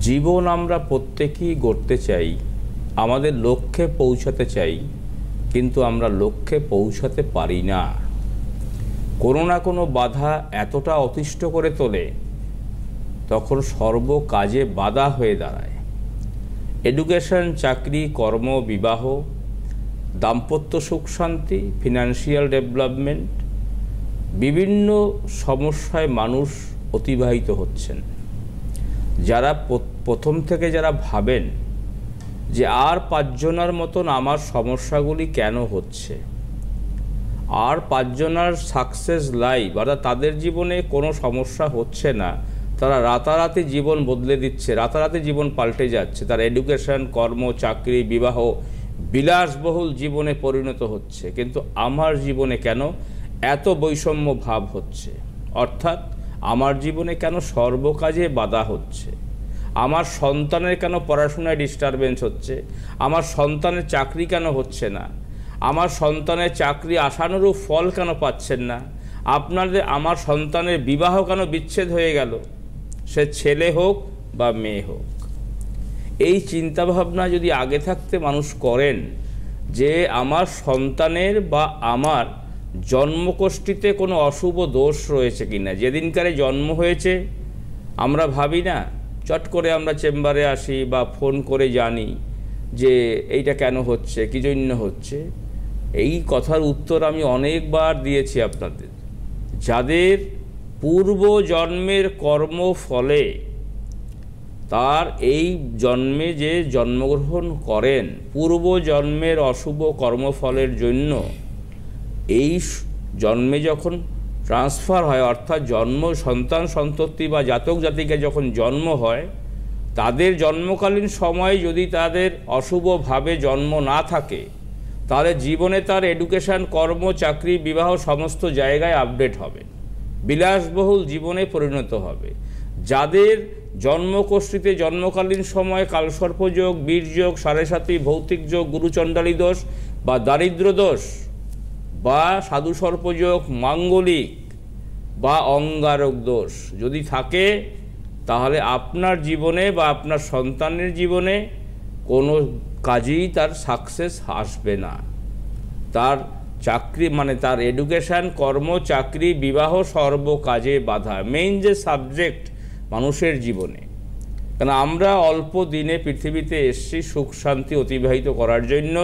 জীবন আমরা প্রত্যেকেই গড়তে চাই, আমাদের লক্ষ্যে পৌঁছাতে চাই, কিন্তু আমরা লক্ষ্যে পৌঁছাতে পারি না। কোনো না কোনো বাধা এতটা অতিষ্ঠ করে তোলে, তখন সর্ব কাজে বাধা হয়ে দাঁড়ায়। এডুকেশন, চাকরি, কর্ম, বিবাহ, দাম্পত্য সুখ শান্তি, ফিনান্সিয়াল ডেভেলপমেন্ট, বিভিন্ন সমস্যায় মানুষ অতিবাহিত হচ্ছেন। যারা প্রথম থেকে যারা ভাবেন যে আর পাঁচজনের মতন আমার সমস্যাগুলি কেন হচ্ছে, আর পাঁচজনের সাকসেস লাইফ অর্থাৎ তাদের জীবনে কোনো সমস্যা হচ্ছে না, তারা রাতারাতি জীবন বদলে দিচ্ছে, রাতারাতি জীবন পাল্টে যাচ্ছে, তার এডুকেশন, কর্ম, চাকরি, বিবাহ বিলাসবহুল জীবনে পরিণত হচ্ছে, কিন্তু আমার জীবনে কেন এত বৈষম্য ভাব হচ্ছে? অর্থাৎ আমার জীবনে কেন সর্বকাজে বাধা হচ্ছে? আমার সন্তানের কেন পড়াশোনায় ডিস্টারবেন্স হচ্ছে? আমার সন্তানের চাকরি কেন হচ্ছে না? আমার সন্তানের চাকরি আশানুরূপ ফল কেন পাচ্ছেন না? আমার সন্তানের বিবাহ কেন বিচ্ছেদ হয়ে গেল, সে ছেলে হোক বা মেয়ে হোক? এই চিন্তাভাবনা যদি আগে থাকতে মানুষ করেন যে আমার সন্তানের বা আমার জন্মকোষ্ঠীতে কোনো অশুভ দোষ রয়েছে কিনা, যেদিনকারে জন্ম হয়েছে আমরা ভাবি না, চট করে আমরা চেম্বারে আসি বা ফোন করে জানি যে এইটা কেন হচ্ছে, কী জন্য হচ্ছে। এই কথার উত্তর আমি অনেকবার দিয়েছি আপনাদের। যাদের পূর্ব জন্মের কর্ম ফলে তার এই জন্মে যে জন্মগ্রহণ করেন, পূর্ব জন্মের অশুভ কর্মফলের জন্য এই জন্মে যখন ট্রান্সফার হয়, অর্থাৎ সন্তান সন্ততি বা জাতক জাতিকা যখন জন্ম হয়, তাদের জন্মকালীন সময়ে যদি তাদের অশুভভাবে জন্ম না থাকে, তাহলে জীবনে তার এডুকেশন, কর্ম, চাকরি, বিবাহ সমস্ত জায়গায় আপডেট হবে, বিলাসবহুল জীবনে পরিণত হবে। যাদের জন্মকোষ্ঠীতে জন্মকালীন সময় কালসর্পযোগ, বীরযোগ, সাড়ে-সাতি, ভৌতিক যোগ, গুরুচণ্ডালী দোষ বা দারিদ্র দোষ বা সাধু সর্পযোগ, মাঙ্গলিক বা অঙ্গারক দোষ যদি থাকে, তাহলে আপনার জীবনে বা আপনার সন্তানের জীবনে কোনো কাজেই তার সাকসেস আসবে না। তার চাকরি তার এডুকেশন, কর্ম, চাকরি, বিবাহ সর্ব কাজে বাধা, মেইন যে সাবজেক্ট মানুষের জীবনে। কারণ আমরা অল্প দিনে পৃথিবীতে এসেছি সুখ শান্তি অতিবাহিত করার জন্য,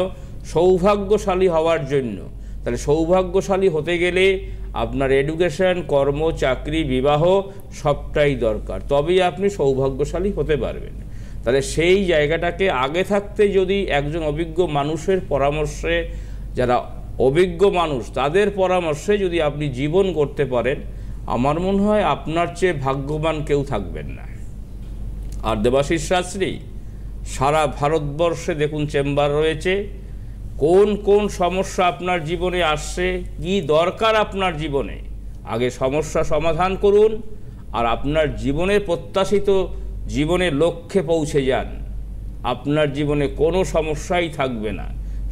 সৌভাগ্যশালী হওয়ার জন্য। তাহলে সৌভাগ্যশালী হতে গেলে আপনার এডুকেশন, কর্ম, চাকরি, বিবাহ সবটাই দরকার, তবেই আপনি সৌভাগ্যশালী হতে পারবেন। তাহলে সেই জায়গাটাকে আগে থাকতে যদি একজন অভিজ্ঞ মানুষের পরামর্শে, যারা অভিজ্ঞ মানুষ তাদের পরামর্শে যদি আপনি জীবন করতে পারেন, আমার মনে হয় আপনার চেয়ে ভাগ্যবান কেউ থাকবেন না। আর দেবাশিস শাস্ত্রী সারা ভারতবর্ষে দেখুন চেম্বার রয়েছে। কোন কোন সমস্যা আপনার জীবনে আসছে, কি দরকার আপনার জীবনে, আগে সমস্যা সমাধান করুন আর আপনার জীবনের প্রত্যাশিত জীবনের লক্ষ্যে পৌঁছে যান। আপনার জীবনে কোনো সমস্যাই থাকবে না।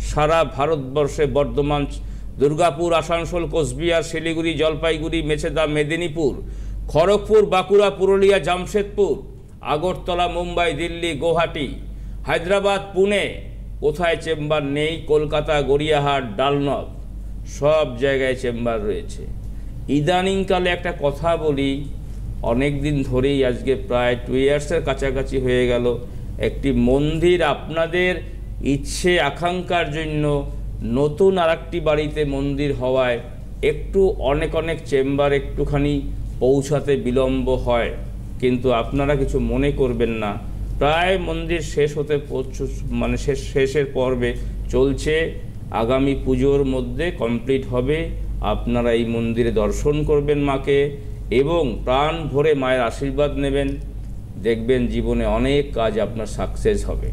সারা ভারতবর্ষে বর্ধমান, দুর্গাপুর, আসানসোল, কোচবিহার, শিলিগুড়ি, জলপাইগুড়ি, মেছেদা, মেদিনীপুর, খড়গপুর, বাঁকুড়া, পুরুলিয়া, জামশেদপুর, আগরতলা, মুম্বাই, দিল্লি, গুয়াহাটি, হায়দ্রাবাদ, পুনে, কোথায় চেম্বার নেই? কলকাতা, গড়িয়াহাট, ডালনব, সব জায়গায় চেম্বার রয়েছে। ইদানিংকালে একটা কথা বলি, অনেক দিন ধরেই, আজকে প্রায় 2 ইয়ার্সের কাছাকাছি হয়ে গেল, একটি মন্দির আপনাদের ইচ্ছে আকাঙ্ক্ষার জন্য নতুন আরেকটি বাড়িতে মন্দির হওয়ায় একটু অনেক চেম্বার একটুখানি পৌঁছাতে বিলম্ব হয়, কিন্তু আপনারা কিছু মনে করবেন না। প্রায় মন্দির শেষ হতে শেষের পর্বে চলছে, আগামী পুজোর মধ্যে কমপ্লিট হবে। আপনারা এই মন্দিরে দর্শন করবেন মাকে এবং প্রাণ ভরে মায়ের আশীর্বাদ নেবেন, দেখবেন জীবনে অনেক কাজ আপনার সাকসেস হবে।